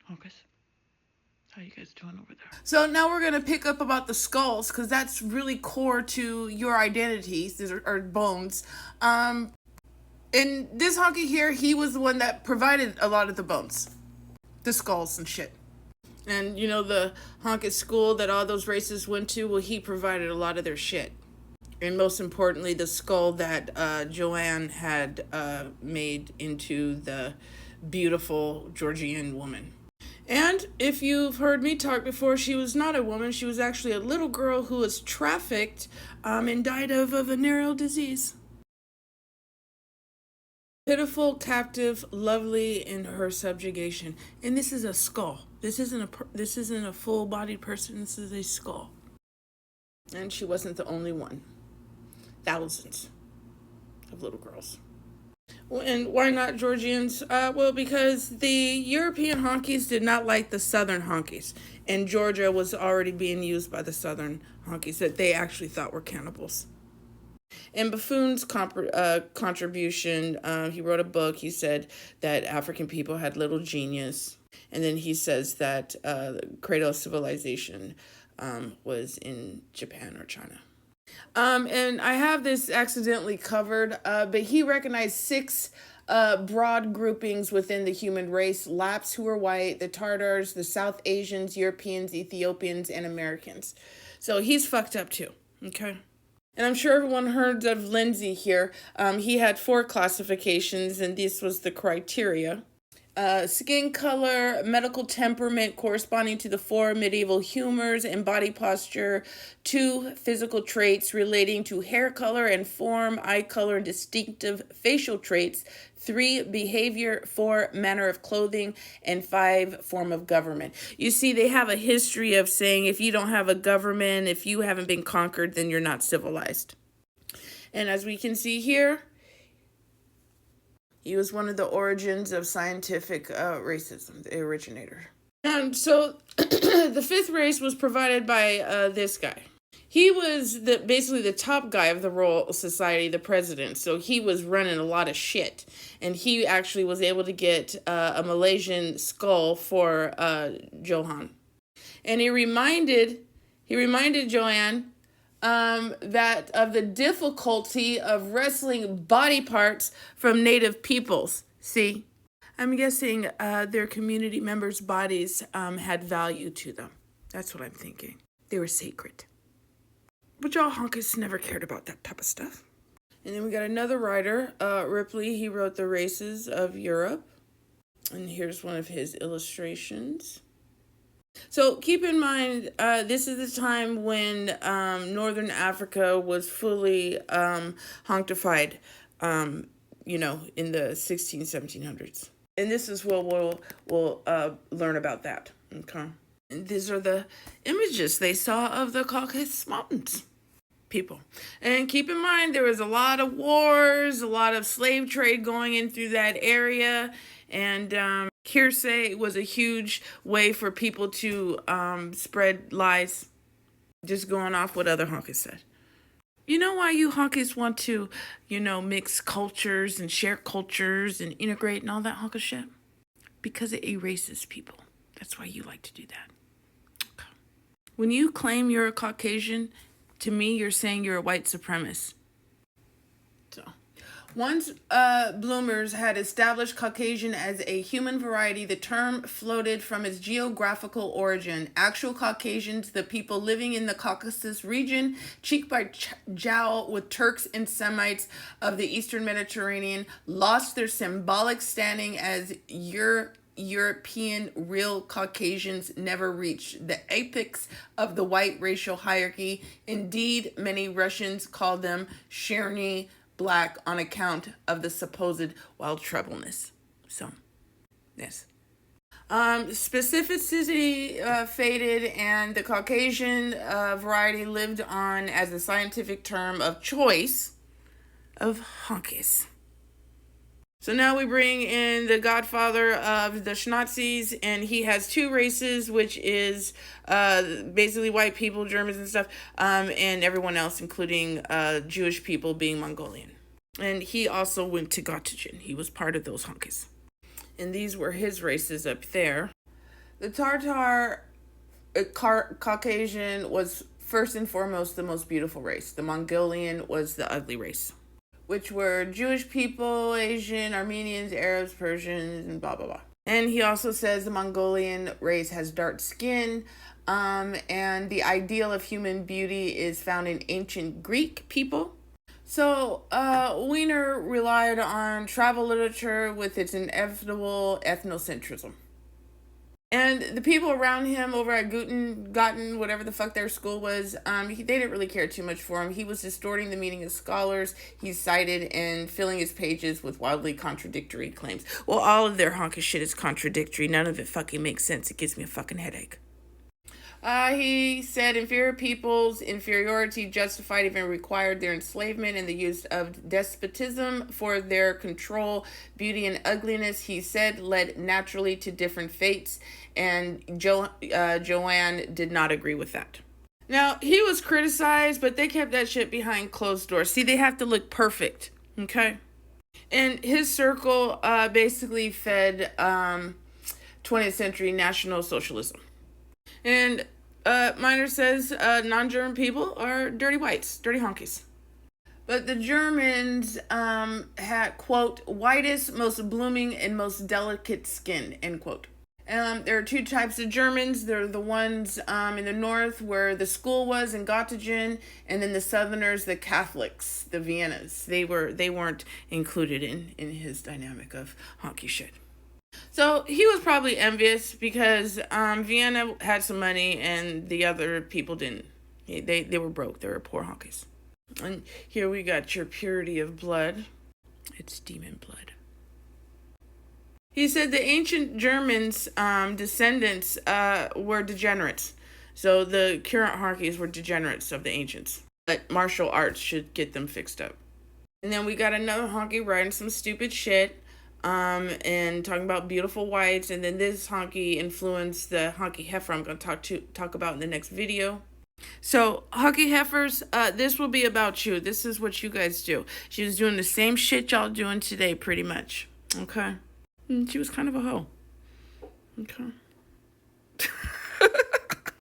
Focus. How you guys doing over there? So now we're going to pick up about the skulls, because that's really core to your identities, or bones. And this honky here, he was the one that provided a lot of the bones. The skulls and shit. And, you know, the honky school that all those races went to, well, he provided a lot of their shit. And most importantly, the skull that Joanne had made into the beautiful Georgian woman. And if you've heard me talk before, she was not a woman. She was actually a little girl who was trafficked and died of a venereal disease. Pitiful, captive, lovely in her subjugation. And this is a skull. This isn't a full-bodied person. This is a skull. And she wasn't the only one. Thousands of little girls. And why not Georgians? Well, because the European honkies did not like the Southern honkies. And Georgia was already being used by the Southern honkies that they actually thought were cannibals. And Buffon's contribution, he wrote a book. He said that African people had little genius. And then he says that the cradle of civilization was in Japan or China. And I have this accidentally covered, but he recognized 6 broad groupings within the human race: Lapps, who are white, the Tartars, the South Asians, Europeans, Ethiopians, and Americans. So he's fucked up too, okay? And I'm sure everyone heard of Lindsay here. He had 4 classifications, and this was the criteria. Skin color, medical temperament corresponding to the 4 medieval humors, and body posture. 2 physical traits relating to hair color and form, eye color, and distinctive facial traits. 3 behavior, 4 manner of clothing, and 5 form of government. You see, they have a history of saying if you don't have a government, if you haven't been conquered, then you're not civilized. And as we can see here, he was one of the origins of scientific racism, the originator. And so the 5th race was provided by this guy. He was basically the top guy of the Royal Society, the president. So he was running a lot of shit. And he actually was able to get a Malaysian skull for Johan. And he reminded Joanne that of the difficulty of wrestling body parts from native peoples. See, I'm guessing their community members' bodies had value to them. That's what I'm thinking. They were sacred. But y'all honkers never cared about that type of stuff. And then we got another writer, Ripley. He wrote The Races of Europe. And here's one of his illustrations. So keep in mind, this is the time when Northern Africa was fully honktified, in the 1700s. And this is where we'll learn about that. Okay. And these are the images they saw of the Caucasus Mountains people. And keep in mind, there was a lot of wars, a lot of slave trade going in through that area. And hearsay was a huge way for people to spread lies, just going off what other honkies said. You know why you honkies want to, mix cultures and share cultures and integrate and all that honka shit? Because it erases people. That's why you like to do that. Okay. When you claim you're a Caucasian, to me, you're saying you're a white supremacist. So, once bloomers had established Caucasian as a human variety, the term floated from its geographical origin. Actual Caucasians, the people living in the Caucasus region, cheek by jowl with Turks and Semites of the Eastern Mediterranean, lost their symbolic standing as European. Real Caucasians never reached the apex of the white racial hierarchy. Indeed, many Russians call them Cherny black on account of the supposed wild trebleness. So, yes. Specificity faded, and the Caucasian variety lived on as a scientific term of choice of honkies. So now we bring in the godfather of the Schnazis, and he has 2 races, which is basically white people, Germans and stuff, and everyone else, including Jewish people, being Mongolian. And he also went to Gottingen. He was part of those honkies. And these were his races up there. The Tartar Caucasian was first and foremost the most beautiful race. The Mongolian was the ugly race, which were Jewish people, Asian, Armenians, Arabs, Persians, and blah, blah, blah. And he also says the Mongolian race has dark skin, and the ideal of human beauty is found in ancient Greek people. So, Wiener relied on travel literature with its inevitable ethnocentrism. And the people around him over at Gotten, whatever the fuck their school was, they didn't really care too much for him. He was distorting the meaning of scholars he cited and filling his pages with wildly contradictory claims. Well, all of their honky shit is contradictory. None of it fucking makes sense. It gives me a fucking headache. He said inferior people's inferiority justified, even required, their enslavement and the use of despotism for their control. Beauty and ugliness, he said, led naturally to different fates, and Joanne did not agree with that. Now, he was criticized, but they kept that shit behind closed doors. See, they have to look perfect, okay? And his circle basically fed 20th century National Socialism. And Miner says non-German people are dirty whites, dirty honkies. But the Germans had, quote, whitest, most blooming, and most delicate skin, end quote. There are two types of Germans. There are the ones in the north where the school was in Göttingen, and then the southerners, the Catholics, the Viennas. They weren't included in his dynamic of honky shit. So he was probably envious because Vienna had some money and the other people didn't. They were broke. They were poor honkies. And here we got your purity of blood. It's demon blood. He said the ancient Germans' descendants were degenerates. So the current honkies were degenerates of the ancients. But martial arts should get them fixed up. And then we got another honky writing some stupid shit. And talking about beautiful whites, and then this honky influenced the honky heifer I'm going to talk about in the next video. So, honky heifers, this will be about you. This is what you guys do. She was doing the same shit y'all doing today, pretty much. Okay? And she was kind of a hoe. Okay?